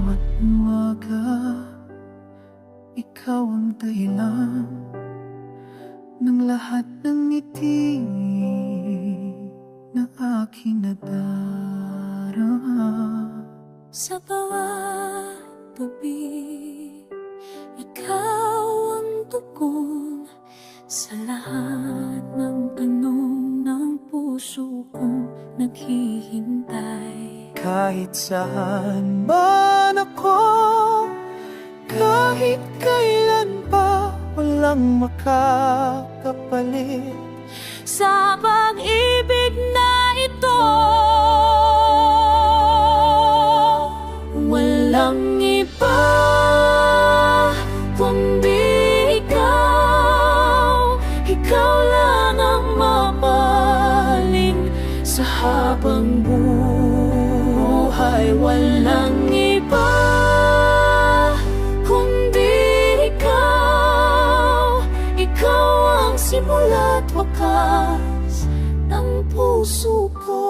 bawat umaga, ikaw ang dahilan ng lahat ng ngiti na aking nadarama. Sa bawat gabi, ikaw ang tugon sa lahat ng tanong ng puso kong naghihintay. Kahit saan man ako, kahit kailan pa, walang makakapalit Sa pag-ibig na ito, walang iba kundi ikaw. Ikaw lang ang mamahalin sa habang buhay. Walang iba kundi ikaw. Ikaw ang simula't wakas ng puso ko.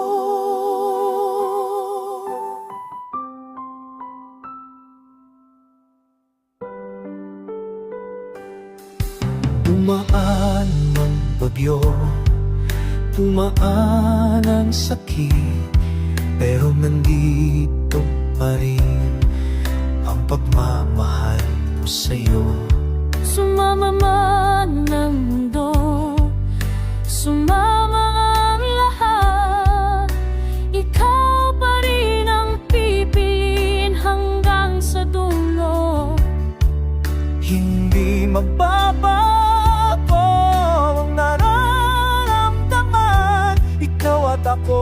Dumaan mang bagyo, dumaan ang sakit, pero nandito pa rin ang pagmamahal ko sa'yo. Sumama man ang mundo, sumama ang lahat, ikaw pa rin ang pipiliin hanggang sa dulo. Hindi magbabago ang nararamdaman, ikaw at ako